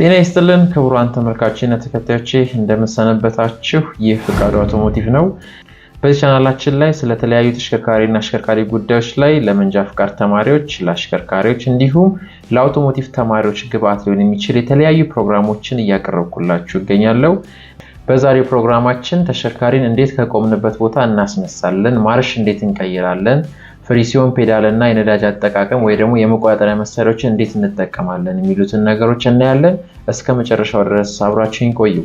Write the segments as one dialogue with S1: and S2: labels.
S1: ጤና ይስጥልን ክቡራን ተመልካቾችና ተከታዮቼ እንደምሰነበታችሁ። ይህ ፍቃዱ አውቶሞቲቭ ነው። በዚህ ቻናላችን ላይ ስለተለያዩ ተሽከርካሪና አሽከርካሪ ጉዳዮች ላይ ለመንጃ ፍቃድ ተማሪዎች፣ ለአሽከርካሪዎች እንዲሁም ለአውቶሞቲቭ ተማሪዎች ግብአት ሊሆን የሚችል የተለያዩ ፕሮግራሞችን እያቀረብኩላችሁ እገኛለሁ። በዛሬው ፕሮግራማችን ተሽከርካሪን እንዴት ከቆምንበት ቦታ እናስነሳለን፣ ማርሽ እንዴት እንቀይራለን፣ ፍሪሲዮን ፔዳል እና የነዳጅ አጠቃቀም ወይ ደግሞ የመቆጣጠሪያ መሳሪያዎችን እንዴት እንጠቀማለን የሚሉትን ነገሮች እናያለን። እስከ መጨረሻው ድረስ አብራችሁን ቆዩ።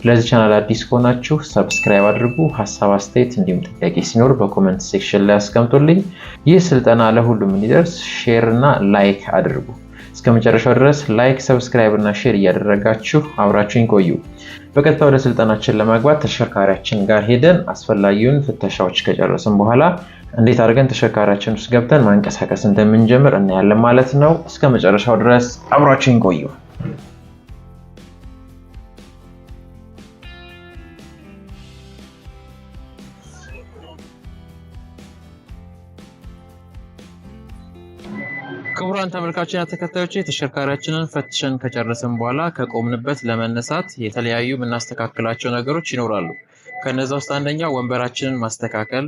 S1: ለዚህ ቻናል አዲስ ከሆናችሁ ሰብስክራይብ አድርጉ። ሐሳብ አስተያየት እንዲሁም ጥያቄ ሲኖር በኮሜንት ሴክሽን ላይ አስቀምጡልኝ። ይህ ስልጠና ለሁሉም እንዲደርስ ሼር እና ላይክ አድርጉ። እስከ መጨረሻው ድረስ ላይክ፣ ሰብስክራይብ እና ሼር እያደረጋችሁ አብራችሁን ቆዩ። በቀጥታ ወደ ስልጠናችን ለመግባት ተሽከርካሪያችን ጋር ሄደን አስፈላጊውን ፍተሻዎች ከጨረስን በኋላ እንዴት አድርገን ተሽከርካሪያችን ውስጥ ገብተን ማንቀሳቀስ እንደምንጀምር እናያለን ማለት ነው። እስከ መጨረሻው ድረስ አብራችሁን ቆዩ። ክቡራን ተመልካቾችና ተከታዮቼ ተሽከርካሪያችንን ፈትሸን ከጨረስን በኋላ ከቆምንበት ለመነሳት የተለያዩ የምናስተካክላቸው ነገሮች ይኖራሉ። ከነዛ ውስጥ አንደኛው ወንበራችንን ማስተካከል፣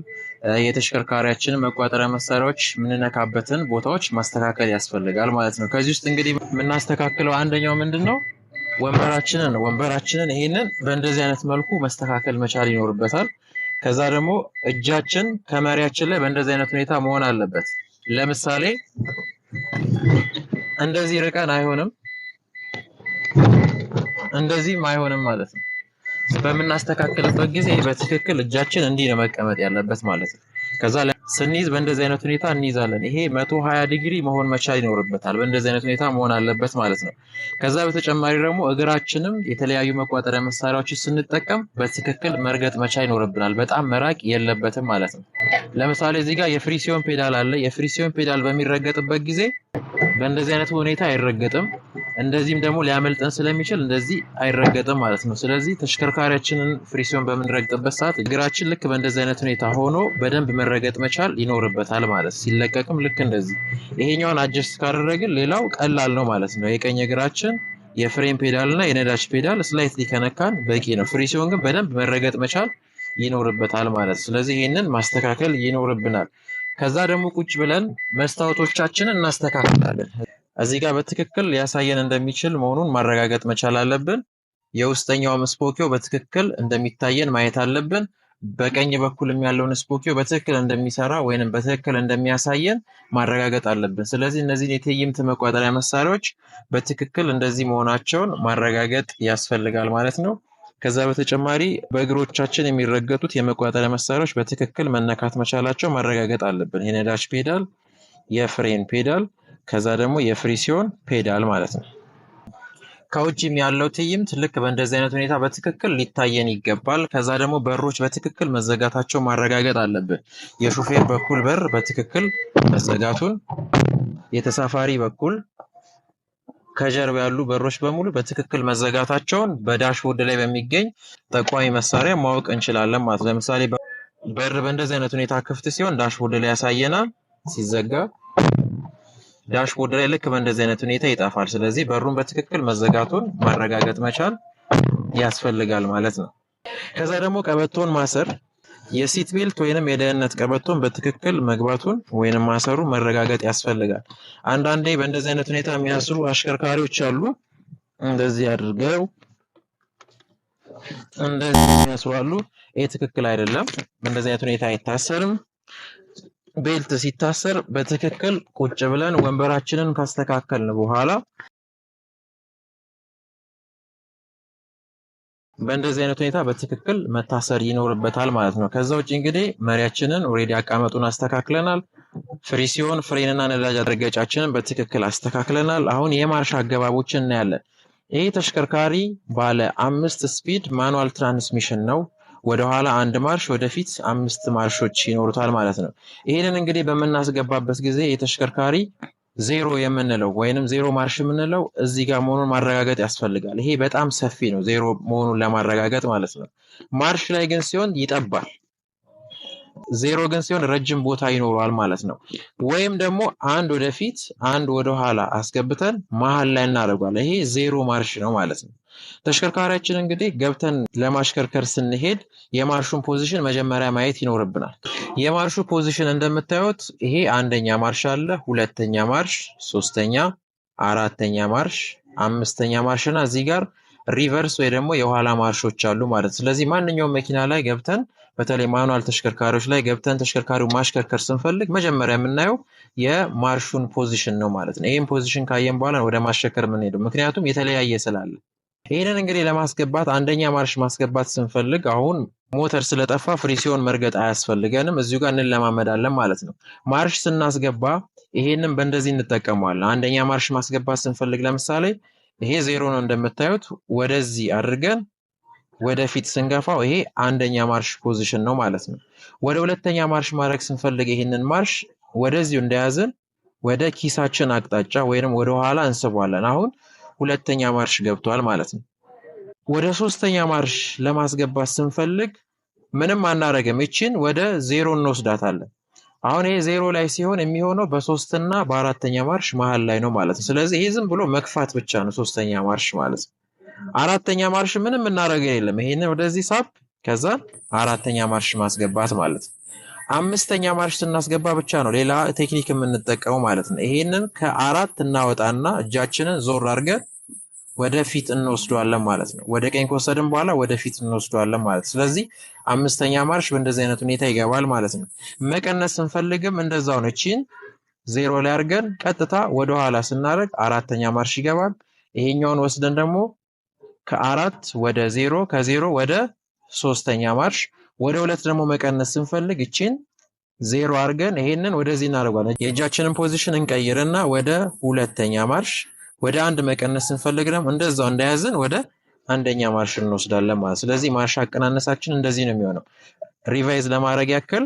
S1: የተሽከርካሪያችንን መቆጣጠሪያ መሳሪያዎች የምንነካበትን ቦታዎች ማስተካከል ያስፈልጋል ማለት ነው። ከዚህ ውስጥ እንግዲህ የምናስተካክለው አንደኛው ምንድነው ወንበራችንን ይሄንን በእንደዚህ አይነት መልኩ መስተካከል መቻል ይኖርበታል። ከዛ ደግሞ እጃችን ከመሪያችን ላይ በእንደዚህ አይነት ሁኔታ መሆን አለበት። ለምሳሌ እንደዚህ ርቀን አይሆንም፣ እንደዚህም አይሆንም ማለት ነው። በምናስተካክልበት ጊዜ በትክክል እጃችን እንዲህ ነው መቀመጥ ያለበት ማለት ነው። ከዛ ስንይዝ በእንደዚህ አይነት ሁኔታ እንይዛለን። ይሄ 120 ዲግሪ መሆን መቻል ይኖርበታል። በእንደዚህ አይነት ሁኔታ መሆን አለበት ማለት ነው። ከዛ በተጨማሪ ደግሞ እግራችንም የተለያዩ መቆጣጠሪያ መሳሪያዎችን ስንጠቀም በትክክል መርገጥ መቻል ይኖርብናል። በጣም መራቅ የለበትም ማለት ነው። ለምሳሌ እዚህ ጋር የፍሪሲዮን ፔዳል አለ። የፍሪሲዮን ፔዳል በሚረገጥበት ጊዜ በእንደዚህ አይነት ሁኔታ አይረገጥም። እንደዚህም ደግሞ ሊያመልጠን ስለሚችል እንደዚህ አይረገጥም ማለት ነው። ስለዚህ ተሽከርካሪያችንን ፍሪሲዮን በምንረግጥበት ሰዓት እግራችን ልክ በእንደዚህ አይነት ሁኔታ ሆኖ በደንብ መረገጥ መቻል ይኖርበታል ማለት። ሲለቀቅም ልክ እንደዚህ ይሄኛውን አጀስት ካደረግን ሌላው ቀላል ነው ማለት ነው። የቀኝ እግራችን የፍሬን ፔዳል እና የነዳጅ ፔዳል ስላይትሊ ከነካን በቂ ነው። ፍሪሲዮን ግን በደንብ መረገጥ መቻል ይኖርበታል ማለት። ስለዚህ ይሄንን ማስተካከል ይኖርብናል። ከዛ ደግሞ ቁጭ ብለን መስታወቶቻችንን እናስተካክላለን። እዚህ ጋር በትክክል ሊያሳየን እንደሚችል መሆኑን ማረጋገጥ መቻል አለብን። የውስጠኛው ስፖኪዮ በትክክል እንደሚታየን ማየት አለብን። በቀኝ በኩልም ያለውን ስፖኪዮ በትክክል እንደሚሰራ ወይንም በትክክል እንደሚያሳየን ማረጋገጥ አለብን። ስለዚህ እነዚህን የትዕይንት መቆጣጠሪያ መሳሪያዎች በትክክል እንደዚህ መሆናቸውን ማረጋገጥ ያስፈልጋል ማለት ነው። ከዛ በተጨማሪ በእግሮቻችን የሚረገጡት የመቆጣጠሪያ መሳሪያዎች በትክክል መነካት መቻላቸው ማረጋገጥ አለብን። የነዳጅ ፔዳል፣ የፍሬን ፔዳል፣ ከዛ ደግሞ የፍሪሲዮን ፔዳል ማለት ነው። ከውጭም ያለው ትዕይንት ልክ በእንደዚህ አይነት ሁኔታ በትክክል ሊታየን ይገባል። ከዛ ደግሞ በሮች በትክክል መዘጋታቸው ማረጋገጥ አለብን። የሹፌር በኩል በር በትክክል መዘጋቱን፣ የተሳፋሪ በኩል ከጀርባ ያሉ በሮች በሙሉ በትክክል መዘጋታቸውን በዳሽቦርድ ላይ በሚገኝ ጠቋሚ መሳሪያ ማወቅ እንችላለን ማለት ነው። ለምሳሌ በር በእንደዚህ አይነት ሁኔታ ክፍት ሲሆን ዳሽቦርድ ላይ ያሳየናል። ሲዘጋ ዳሽቦርድ ላይ ልክ በእንደዚህ አይነት ሁኔታ ይጠፋል። ስለዚህ በሩን በትክክል መዘጋቱን ማረጋገጥ መቻል ያስፈልጋል ማለት ነው። ከዛ ደግሞ ቀበቶን ማሰር፣ የሲት ቤልት ወይንም የደህንነት ቀበቶን በትክክል መግባቱን ወይንም ማሰሩ መረጋገጥ ያስፈልጋል። አንዳንዴ በእንደዚህ አይነት ሁኔታ የሚያስሩ አሽከርካሪዎች አሉ። እንደዚህ አድርገው እንደዚህ የሚያስሩ አሉ። ይሄ ትክክል አይደለም። በእንደዚህ አይነት ሁኔታ አይታሰርም። ቤልት ሲታሰር በትክክል ቁጭ ብለን ወንበራችንን ካስተካከልን በኋላ በእንደዚህ አይነት ሁኔታ በትክክል መታሰር ይኖርበታል ማለት ነው። ከዛ ውጭ እንግዲህ መሪያችንን ኦሬዲ አቀመጡን አስተካክለናል። ፍሪሲዮን፣ ፍሬንና ነዳጅ አድርገጫችንን በትክክል አስተካክለናል። አሁን የማርሽ አገባቦችን እናያለን። ይሄ ተሽከርካሪ ባለ 5 ስፒድ ማኑዋል ትራንስሚሽን ነው። ወደ ኋላ 1 ማርሽ፣ ወደፊት 5 ማርሾች ይኖሩታል ማለት ነው። ይሄንን እንግዲህ በመናስገባበት ጊዜ የተሽከርካሪ ዜሮ የምንለው ወይንም ዜሮ ማርሽ የምንለው እዚህ ጋር መሆኑን ማረጋገጥ ያስፈልጋል። ይሄ በጣም ሰፊ ነው ዜሮ መሆኑን ለማረጋገጥ ማለት ነው። ማርሽ ላይ ግን ሲሆን ይጠባል። ዜሮ ግን ሲሆን ረጅም ቦታ ይኖረዋል ማለት ነው። ወይም ደግሞ አንድ ወደፊት አንድ ወደ ኋላ አስገብተን መሀል ላይ እናደርጋለን። ይሄ ዜሮ ማርሽ ነው ማለት ነው። ተሽከርካሪያችን እንግዲህ ገብተን ለማሽከርከር ስንሄድ የማርሹን ፖዚሽን መጀመሪያ ማየት ይኖርብናል። የማርሹ ፖዚሽን እንደምታዩት ይሄ አንደኛ ማርሽ አለ፣ ሁለተኛ ማርሽ፣ ሶስተኛ፣ አራተኛ ማርሽ፣ አምስተኛ ማርሽ እና እዚህ ጋር ሪቨርስ ወይ ደግሞ የኋላ ማርሾች አሉ ማለት ነው። ስለዚህ ማንኛውም መኪና ላይ ገብተን በተለይ ማኑዋል ተሽከርካሪዎች ላይ ገብተን ተሽከርካሪው ማሽከርከር ስንፈልግ መጀመሪያ የምናየው የማርሹን ፖዚሽን ነው ማለት ነው። ይህም ፖዚሽን ካየን በኋላ ወደ ማሽከርከር የምንሄደው ምክንያቱም የተለያየ ስላለ። ይህንን እንግዲህ ለማስገባት አንደኛ ማርሽ ማስገባት ስንፈልግ አሁን ሞተር ስለጠፋ ፍሪሲዮን መርገጥ አያስፈልገንም። እዚሁ ጋር እንለማመዳለን ማለት ነው። ማርሽ ስናስገባ ይሄንን በእንደዚህ እንጠቀመዋለን። አንደኛ ማርሽ ማስገባት ስንፈልግ ለምሳሌ ይሄ ዜሮ ነው እንደምታዩት፣ ወደዚህ አድርገን ወደፊት ስንገፋው ይሄ አንደኛ ማርሽ ፖዚሽን ነው ማለት ነው። ወደ ሁለተኛ ማርሽ ማድረግ ስንፈልግ ይሄንን ማርሽ ወደዚሁ እንደያዝን ወደ ኪሳችን አቅጣጫ ወይንም ወደ ኋላ እንስቧለን። አሁን ሁለተኛ ማርሽ ገብቷል ማለት ነው። ወደ ሶስተኛ ማርሽ ለማስገባት ስንፈልግ ምንም አናረግም፣ እቺን ወደ ዜሮ እንወስዳታለን። አሁን ይሄ ዜሮ ላይ ሲሆን የሚሆነው በሶስትና በአራተኛ ማርሽ መሃል ላይ ነው ማለት ነው። ስለዚህ ይሄ ዝም ብሎ መግፋት ብቻ ነው ሶስተኛ ማርሽ ማለት ነው። አራተኛ ማርሽ ምንም እናረገው የለም። ይሄንን ወደዚህ ሳብ ከዛ አራተኛ ማርሽ ማስገባት ማለት ነው። አምስተኛ ማርሽ ስናስገባ ብቻ ነው ሌላ ቴክኒክ የምንጠቀመው ማለት ነው። ይሄንን ከአራት እናወጣና እጃችንን ዞር አድርገን ወደፊት እንወስደዋለን ማለት ነው። ወደ ቀኝ ከወሰድን በኋላ ወደፊት እንወስደዋለን ማለት ነው። ስለዚህ አምስተኛ ማርሽ በእንደዚህ አይነት ሁኔታ ይገባል ማለት ነው። መቀነስ ስንፈልግም እንደዛው ነው። እቺን ዜሮ ላይ አድርገን ቀጥታ ወደ ኋላ ስናደርግ አራተኛ ማርሽ ይገባል። ይሄኛውን ወስደን ደግሞ ከአራት ወደ ዜሮ፣ ከዜሮ ወደ ሶስተኛ ማርሽ፣ ወደ ሁለት ደግሞ መቀነስ ስንፈልግ እቺን ዜሮ አድርገን ይሄንን ወደዚህ እናደርጋለን። የእጃችንን ፖዚሽን እንቀይርና ወደ ሁለተኛ ማርሽ፣ ወደ አንድ መቀነስ ስንፈልግ ደግሞ እንደዛው እንደያዝን ወደ አንደኛ ማርሽ እንወስዳለን ማለት። ስለዚህ ማርሽ አቀናነሳችን እንደዚህ ነው የሚሆነው። ሪቫይዝ ለማድረግ ያክል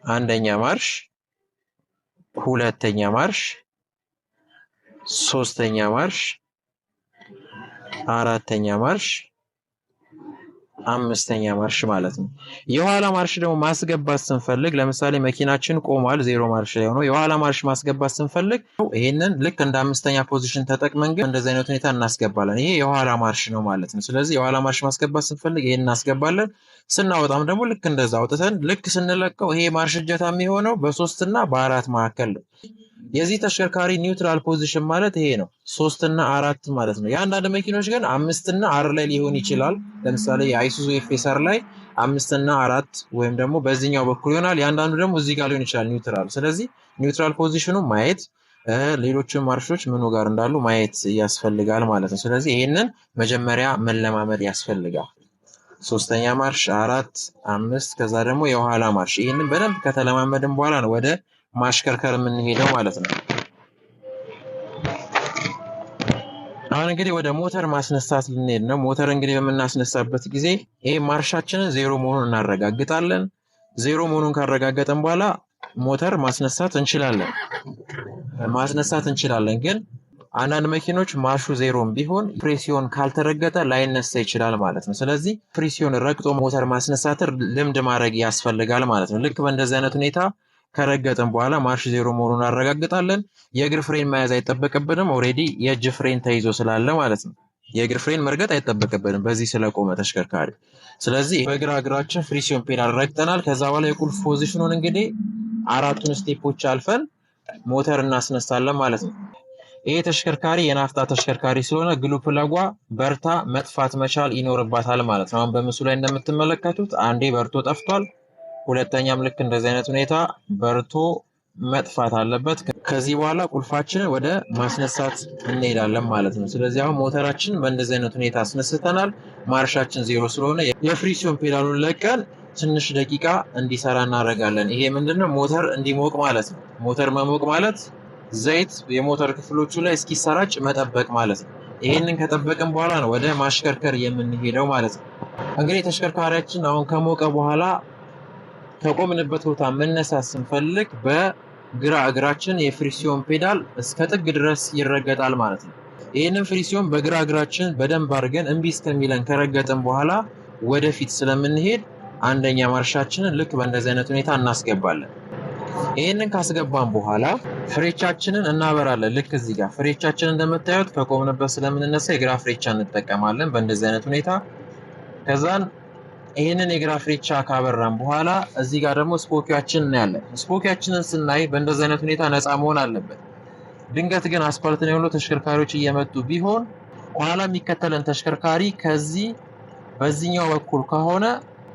S1: አንደኛ ማርሽ፣ ሁለተኛ ማርሽ፣ ሶስተኛ ማርሽ፣ አራተኛ ማርሽ፣ አምስተኛ ማርሽ ማለት ነው። የኋላ ማርሽ ደግሞ ማስገባት ስንፈልግ ለምሳሌ መኪናችን ቆሟል፣ ዜሮ ማርሽ ላይ ሆኖ የኋላ ማርሽ ማስገባት ስንፈልግ ይሄንን ልክ እንደ አምስተኛ ፖዚሽን ተጠቅመን ግን እንደዚህ አይነት ሁኔታ እናስገባለን። ይሄ የኋላ ማርሽ ነው ማለት ነው። ስለዚህ የኋላ ማርሽ ማስገባት ስንፈልግ ይሄን እናስገባለን። ስናወጣም ደግሞ ልክ እንደዛ አውጥተን ልክ ስንለቀው ይሄ ማርሽ እጀታ የሚሆነው በ3 እና በ4 መካከል ነው። የዚህ ተሽከርካሪ ኒውትራል ፖዚሽን ማለት ይሄ ነው፣ 3 እና 4 ማለት ነው። የአንዳንድ መኪኖች ግን 5 እና 4 ላይ ሊሆን ይችላል። ለምሳሌ የአይሱዙ ኤፍኤስአር ላይ 5 እና 4 ወይም ደግሞ በዚህኛው በኩል ይሆናል። የአንዳንዱ ደግሞ እዚህ ጋር ሊሆን ይችላል ኒውትራል። ስለዚህ ኒውትራል ፖዚሽኑ ማየት፣ ሌሎችም ማርሾች ምኑ ጋር እንዳሉ ማየት ያስፈልጋል ማለት ነው። ስለዚህ ይሄንን መጀመሪያ መለማመድ ያስፈልጋል። ሶስተኛ ማርሽ፣ 4፣ 5 ከዛ ደግሞ የኋላ ማርሽ። ይሄንን በደንብ ከተለማመድን በኋላ ነው ወደ ማሽከርከር የምንሄደው ማለት ነው። አሁን እንግዲህ ወደ ሞተር ማስነሳት ልንሄድ ነው። ሞተር እንግዲህ በምናስነሳበት ጊዜ ይሄ ማርሻችንን ዜሮ መሆኑን እናረጋግጣለን። ዜሮ መሆኑን ካረጋገጠን በኋላ ሞተር ማስነሳት እንችላለን። ግን አንዳንድ መኪኖች ማርሹ ዜሮም ቢሆን ፍሪሲዮን ካልተረገጠ ላይነሳ ይችላል ማለት ነው። ስለዚህ ፍሪሲዮን ረግጦ ሞተር ማስነሳትን ልምድ ማድረግ ያስፈልጋል ማለት ነው። ልክ በእንደዚህ አይነት ሁኔታ ከረገጥን በኋላ ማርሽ ዜሮ መሆኑን እናረጋግጣለን። የእግር ፍሬን መያዝ አይጠበቅብንም። ኦሬዲ የእጅ ፍሬን ተይዞ ስላለ ማለት ነው። የእግር ፍሬን መርገጥ አይጠበቅብንም በዚህ ስለቆመ ተሽከርካሪ። ስለዚህ በግራ እግራችን ፍሪሲዮን ፔዳል ረግጠናል። ከዛ በኋላ የቁልፍ ፖዚሽኑን እንግዲህ 4ቱን ስቴፖች አልፈን ሞተር እናስነሳለን ማለት ነው። ይሄ ተሽከርካሪ የናፍጣ ተሽከርካሪ ስለሆነ ግሉ ፕለጓ በርታ መጥፋት መቻል ይኖርባታል ማለት ነው። አሁን በምስሉ ላይ እንደምትመለከቱት አንዴ በርቶ ጠፍቷል። ሁለተኛም ልክ እንደዚህ አይነት ሁኔታ በርቶ መጥፋት አለበት። ከዚህ በኋላ ቁልፋችንን ወደ ማስነሳት እንሄዳለን ማለት ነው። ስለዚህ አሁን ሞተራችን በእንደዚህ አይነት ሁኔታ አስነስተናል። ማርሻችን ዜሮ ስለሆነ የፍሪሲዮን ፔዳሉን ለቀን ትንሽ ደቂቃ እንዲሰራ እናደርጋለን። ይሄ ምንድነው? ሞተር እንዲሞቅ ማለት ነው። ሞተር መሞቅ ማለት ዘይት የሞተር ክፍሎቹ ላይ እስኪሰራጭ መጠበቅ ማለት ነው። ይሄንን ከጠበቅን በኋላ ነው ወደ ማሽከርከር የምንሄደው ማለት ነው። እንግዲህ ተሽከርካሪያችን አሁን ከሞቀ በኋላ ከቆምንበት ቦታ መነሳት ስንፈልግ በግራ እግራችን የፍሪሲዮን ፔዳል እስከ ጥግ ድረስ ይረገጣል ማለት ነው። ይህንን ፍሪሲዮን በግራ እግራችን በደንብ አድርገን እምቢ እስከሚለን ከረገጥን በኋላ ወደፊት ስለምንሄድ አንደኛ ማርሻችንን ልክ በእንደዚህ አይነት ሁኔታ እናስገባለን። ይሄንን ካስገባን በኋላ ፍሬቻችንን እናበራለን። ልክ እዚህ ጋር ፍሬቻችንን እንደምታዩት ከቆምንበት ስለምንነሳ የግራ ፍሬቻ እንጠቀማለን በእንደዚህ አይነት ሁኔታ። ከዛን ይሄንን የግራ ፍሬቻ ካበራን በኋላ እዚህ ጋር ደግሞ ስፖኪያችንን እናያለን። ስፖኪያችንን ስናይ በእንደዚህ አይነት ሁኔታ ነፃ መሆን አለበት። ድንገት ግን አስፓልት ላይ ሆኖ ተሽከርካሪዎች እየመጡ ቢሆን ኋላ የሚከተለን ተሽከርካሪ ከዚህ በዚህኛው በኩል ከሆነ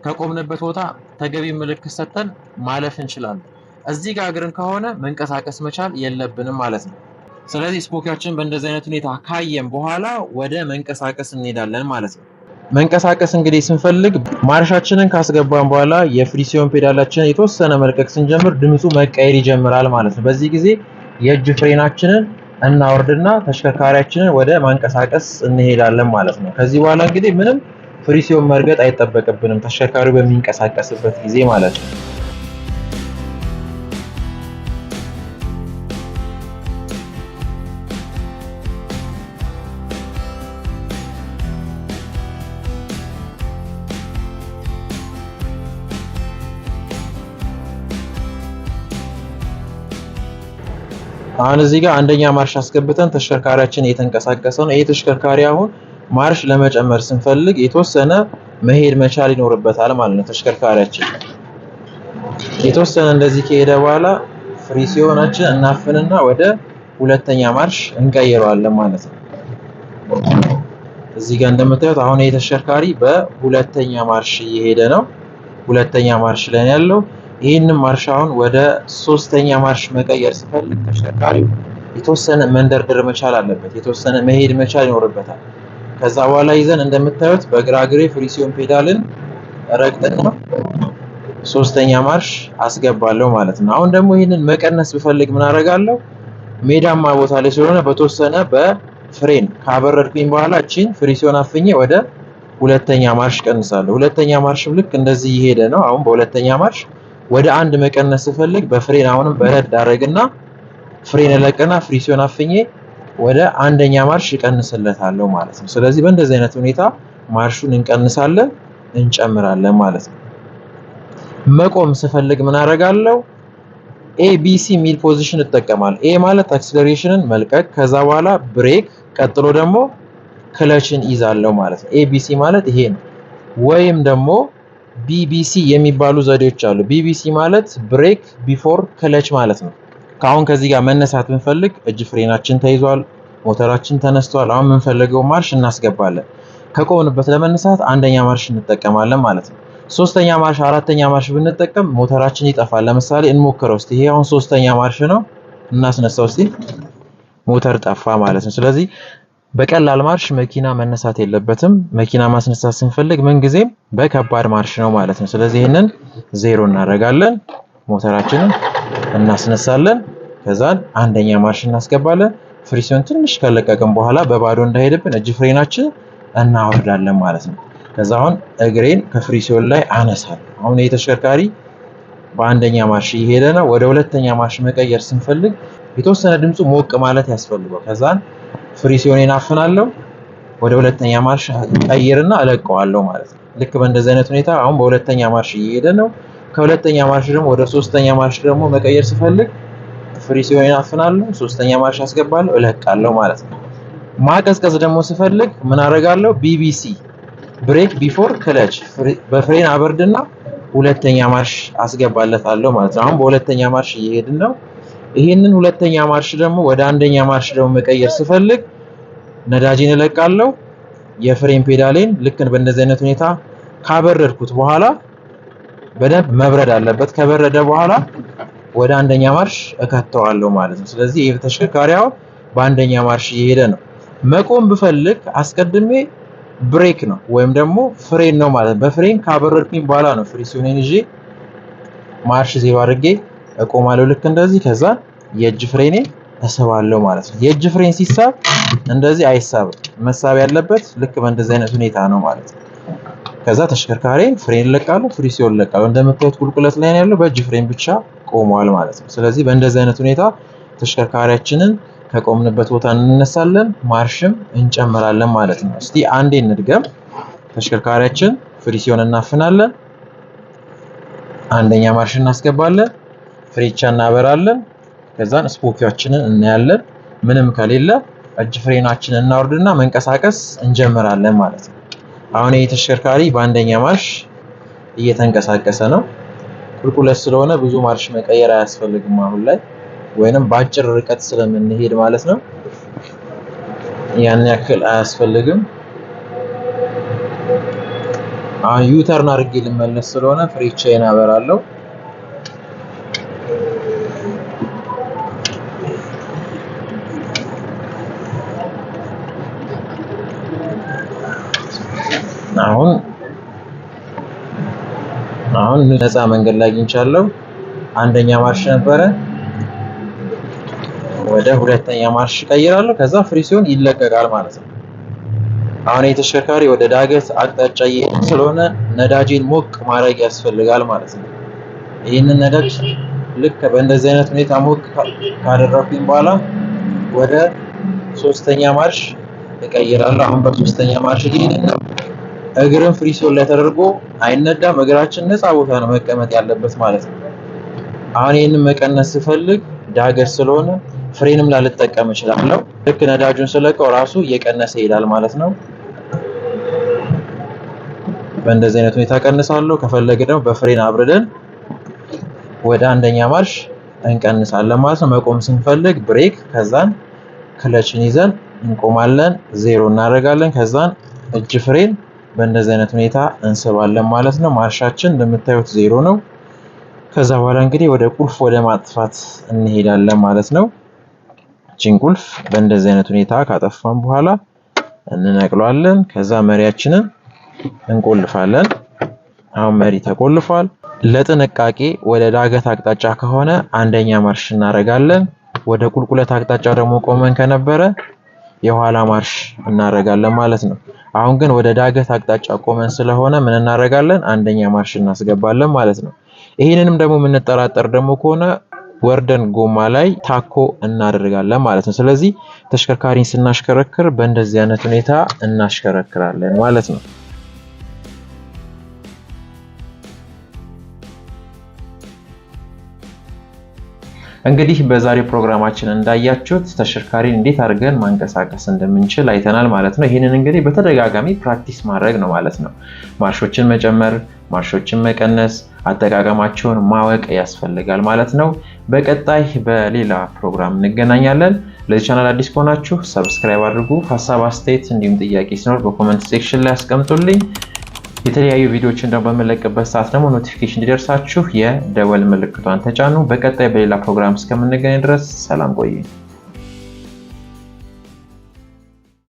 S1: ከቆምንበት ቦታ ተገቢ ምልክት ሰጥተን ማለፍ እንችላለን። እዚህ ጋር ግን ከሆነ መንቀሳቀስ መቻል የለብንም ማለት ነው። ስለዚህ ስፖኪያችንን በእንደዚህ አይነት ሁኔታ ካየን በኋላ ወደ መንቀሳቀስ እንሄዳለን ማለት ነው። መንቀሳቀስ እንግዲህ ስንፈልግ ማርሻችንን ካስገባን በኋላ የፍሪሲዮን ፔዳላችንን የተወሰነ መልቀቅ ስንጀምር ድምፁ መቀየር ይጀምራል ማለት ነው። በዚህ ጊዜ የእጅ ፍሬናችንን እናወርድና ተሽከርካሪያችንን ወደ ማንቀሳቀስ እንሄዳለን ማለት ነው። ከዚህ በኋላ እንግዲህ ምንም ፍሪሲዮን መርገጥ አይጠበቅብንም ተሽከርካሪው በሚንቀሳቀስበት ጊዜ ማለት ነው። አሁን እዚህ ጋር አንደኛ ማርሽ አስገብተን ተሽከርካሪያችን እየተንቀሳቀሰ ነው። ይሄ ተሽከርካሪ አሁን ማርሽ ለመጨመር ስንፈልግ የተወሰነ መሄድ መቻል ይኖርበታል ማለት ነው። ተሽከርካሪያችን የተወሰነ እንደዚህ ከሄደ በኋላ ፍሪሲዮናችን እናፍንና ወደ ሁለተኛ ማርሽ እንቀይረዋለን ማለት ነው። እዚህ ጋር እንደምታዩት አሁን ይሄ ተሽከርካሪ በሁለተኛ ማርሽ እየሄደ ነው። ሁለተኛ ማርሽ ላይ ያለው ይህንን ማርሽ አሁን ወደ ሶስተኛ ማርሽ መቀየር ሲፈልግ ተሽከርካሪው የተወሰነ መንደርደር መቻል አለበት። የተወሰነ መሄድ መቻል ይኖርበታል። ከዛ በኋላ ይዘን እንደምታዩት በግራ እግሬ ፍሪሲዮን ፔዳልን ረግጠን ሶስተኛ ማርሽ አስገባለሁ ማለት ነው። አሁን ደግሞ ይህንን መቀነስ ብፈልግ ምን አደርጋለሁ? ሜዳማ ቦታ ላይ ስለሆነ በተወሰነ በፍሬን ካበረድኩኝ በኋላ እቺን ፍሪሲዮን አፍኜ ወደ ሁለተኛ ማርሽ ቀንሳለሁ። ሁለተኛ ማርሽም ልክ እንደዚህ እየሄደ ነው። አሁን በሁለተኛ ማርሽ ወደ አንድ መቀነስ ስፈልግ በፍሬን አሁንም በረድ አደረግና ፍሬን ለቀና ፍሪሲዮን አፍኜ ወደ አንደኛ ማርሽ እቀንስለታለሁ ማለት ነው። ስለዚህ በእንደዚህ አይነት ሁኔታ ማርሹን እንቀንሳለን እንጨምራለን ማለት ነው። መቆም ስፈልግ ምን አደርጋለሁ? ኤቢሲ ሚል ፖዚሽን እጠቀማለሁ። ኤ ማለት አክሰለሬሽንን መልቀቅ፣ ከዛ በኋላ ብሬክ፣ ቀጥሎ ደግሞ ክለችን ይዛለሁ ማለት ነው። ኤቢሲ ማለት ይሄ ነው። ወይም ደግሞ ቢቢሲ የሚባሉ ዘዴዎች አሉ። ቢቢሲ ማለት ብሬክ ቢፎር ክለች ማለት ነው። ካሁን ከዚህ ጋር መነሳት ብንፈልግ እጅ ፍሬናችን ተይዟል፣ ሞተራችን ተነስቷል። አሁን የምንፈልገው ማርሽ እናስገባለን። ከቆምንበት ለመነሳት አንደኛ ማርሽ እንጠቀማለን ማለት ነው። ሶስተኛ ማርሽ፣ አራተኛ ማርሽ ብንጠቀም ሞተራችን ይጠፋል። ለምሳሌ እንሞክረው እስቲ። ይሄ አሁን ሶስተኛ ማርሽ ነው። እናስነሳው እስቲ። ሞተር ጠፋ ማለት ነው። ስለዚህ በቀላል ማርሽ መኪና መነሳት የለበትም። መኪና ማስነሳት ስንፈልግ ምንጊዜም በከባድ ማርሽ ነው ማለት ነው። ስለዚህ ይሄንን ዜሮ እናደርጋለን። ሞተራችንን እናስነሳለን። ከዛን አንደኛ ማርሽ እናስገባለን። ፍሪሲዮን ትንሽ ከለቀቅን በኋላ በባዶ እንዳይሄድብን እጅ ፍሬናችን እናወርዳለን ማለት ነው። ከዛ አሁን እግሬን ከፍሪሲዮን ላይ አነሳለሁ። አሁን ይሄ ተሽከርካሪ በአንደኛ ማርሽ እየሄደ ነው። ወደ ሁለተኛ ማርሽ መቀየር ስንፈልግ የተወሰነ ድምፁ ሞቅ ማለት ያስፈልገው። ከዛን ፍሪሲዮኔን አፍናለሁ፣ ወደ ሁለተኛ ማርሽ ቀይርና እለቀዋለሁ ማለት ነው። ልክ በእንደዚህ አይነት ሁኔታ አሁን በሁለተኛ ማርሽ እየሄደ ነው። ከሁለተኛ ማርሽ ደግሞ ወደ ሶስተኛ ማርሽ ደግሞ መቀየር ስፈልግ ፍሪሲዮኔን አፍናለሁ፣ ሶስተኛ ማርሽ አስገባለሁ፣ እለቃለሁ ማለት ነው። ማቀዝቀዝ ደግሞ ስፈልግ ምን አደርጋለሁ? ቢቢሲ ብሬክ ቢፎር ክለች፣ በፍሬን አበርድና ሁለተኛ ማርሽ አስገባለታለሁ ማለት ነው። አሁን በሁለተኛ ማርሽ እየሄድን ነው። ይሄንን ሁለተኛ ማርሽ ደግሞ ወደ አንደኛ ማርሽ ደግሞ መቀየር ስፈልግ ነዳጅን እለቃለሁ። የፍሬን ፔዳሌን ልክ በእንደዚህ አይነት ሁኔታ ካበረድኩት በኋላ በደንብ መብረድ አለበት። ከበረደ በኋላ ወደ አንደኛ ማርሽ እከተዋለሁ ማለት ነው። ስለዚህ ይሄ ተሽከርካሪው በአንደኛ ማርሽ እየሄደ ነው። መቆም ብፈልግ አስቀድሜ ብሬክ ነው ወይም ደግሞ ፍሬን ነው ማለት ነው። በፍሬን ካበረድኩኝ በኋላ ነው ፍሪሲዮኔን ይዤ ማርሽ ዜሮ አድርጌ እቆማለሁ ልክ እንደዚህ። ከዛ የእጅ ፍሬኔ እሰባለሁ ማለት ነው። የእጅ ፍሬን ሲሳብ እንደዚህ አይሳብም። መሳብ ያለበት ልክ በእንደዚህ አይነት ሁኔታ ነው ማለት ነው። ከዛ ተሽከርካሪን ፍሬን ለቃለሁ፣ ፍሪሲዮን ለቃለሁ። እንደምታዩት ቁልቁለት ላይ ነው ያለው፣ በእጅ ፍሬን ብቻ ቆሟል ማለት ነው። ስለዚህ በእንደዚህ አይነት ሁኔታ ተሽከርካሪያችንን ከቆምንበት ቦታ እንነሳለን፣ ማርሽም እንጨምራለን ማለት ነው። እስቲ አንዴ እንድገም። ተሽከርካሪያችን ፍሪሲዮን እናፍናለን፣ አንደኛ ማርሽ እናስገባለን፣ ፍሬቻ እናበራለን። ከዛን ስፖኪያችንን እናያለን። ምንም ከሌለ እጅ ፍሬናችንን እናወርድና መንቀሳቀስ እንጀምራለን ማለት ነው። አሁን ይሄ ተሽከርካሪ በአንደኛ ማርሽ እየተንቀሳቀሰ ነው። ቁልቁለት ስለሆነ ብዙ ማርሽ መቀየር አያስፈልግም አሁን ላይ፣ ወይንም በአጭር ርቀት ስለምንሄድ ማለት ነው። ያን ያክል አያስፈልግም። አሁን ዩተርን አድርጌ ልመለስ ስለሆነ ፍሬቻዬን አበራለሁ። አሁን ነፃ መንገድ ላይ አግኝቻለሁ። አንደኛ ማርሽ ነበረ፣ ወደ ሁለተኛ ማርሽ ቀይራለሁ። ከዛ ፍሪ ሲሆን ይለቀቃል ማለት ነው። አሁን የተሽከርካሪ ወደ ዳገት አቅጣጫ እየሄደ ስለሆነ ነዳጅን ሞቅ ማድረግ ያስፈልጋል ማለት ነው። ይህንን ነዳጅ ልክ በእንደዚህ አይነት ሁኔታ ሞቅ ካደረኩኝ በኋላ ወደ ሶስተኛ ማርሽ እቀይራለሁ። አሁን በሶስተኛ ማርሽ እየሄድን ነው። እግርን ፍሪ ሲሆን ላይ ተደርጎ አይነዳም። እግራችን ነፃ ቦታ ነው መቀመጥ ያለበት ማለት ነው። አሁን ይህንን መቀነስ ስፈልግ ዳገት ስለሆነ ፍሬንም ላልጠቀም እችላለሁ። ልክ ነዳጁን ስለቀው ራሱ እየቀነሰ ይሄዳል ማለት ነው። በእንደዚህ አይነት ሁኔታ ቀንሳለሁ። ከፈለገ ደግሞ በፍሬን አብርደን ወደ አንደኛ ማርሽ እንቀንሳለን ማለት ነው። መቆም ስንፈልግ ብሬክ፣ ከዛን ክለችን ይዘን እንቆማለን። ዜሮ እናደርጋለን። ከዛን እጅ ፍሬን በእንደዚህ አይነት ሁኔታ እንስባለን ማለት ነው። ማርሻችን እንደምታዩት ዜሮ ነው። ከዛ በኋላ እንግዲህ ወደ ቁልፍ ወደ ማጥፋት እንሄዳለን ማለት ነው። እቺን ቁልፍ በእንደዚህ አይነት ሁኔታ ካጠፋን በኋላ እንነቅለዋለን። ከዛ መሪያችንን እንቆልፋለን። አሁን መሪ ተቆልፏል። ለጥንቃቄ ወደ ዳገት አቅጣጫ ከሆነ አንደኛ ማርሽ እናደርጋለን። ወደ ቁልቁለት አቅጣጫ ደግሞ ቆመን ከነበረ የኋላ ማርሽ እናደርጋለን ማለት ነው። አሁን ግን ወደ ዳገት አቅጣጫ ቆመን ስለሆነ ምን እናደርጋለን? አንደኛ ማርሽ እናስገባለን ማለት ነው። ይሄንንም ደግሞ የምንጠራጠር ደግሞ ከሆነ ወርደን ጎማ ላይ ታኮ እናደርጋለን ማለት ነው። ስለዚህ ተሽከርካሪን ስናሽከረክር በእንደዚህ አይነት ሁኔታ እናሽከረክራለን ማለት ነው። እንግዲህ በዛሬ ፕሮግራማችን እንዳያችሁት ተሽከርካሪን እንዴት አድርገን ማንቀሳቀስ እንደምንችል አይተናል ማለት ነው። ይህንን እንግዲህ በተደጋጋሚ ፕራክቲስ ማድረግ ነው ማለት ነው። ማርሾችን መጨመር፣ ማርሾችን መቀነስ፣ አጠቃቀማቸውን ማወቅ ያስፈልጋል ማለት ነው። በቀጣይ በሌላ ፕሮግራም እንገናኛለን። ለዚህ ቻናል አዲስ ከሆናችሁ ሰብስክራይብ አድርጉ። ሀሳብ አስተያየት፣ እንዲሁም ጥያቄ ሲኖር በኮሜንት ሴክሽን ላይ አስቀምጡልኝ። የተለያዩ ቪዲዮዎችን ደግሞ በመለቀበት ሰዓት ደግሞ ኖቲፊኬሽን እንዲደርሳችሁ የደወል ምልክቷን ተጫኑ። በቀጣይ በሌላ ፕሮግራም እስከምንገናኝ ድረስ ሰላም ቆዩ።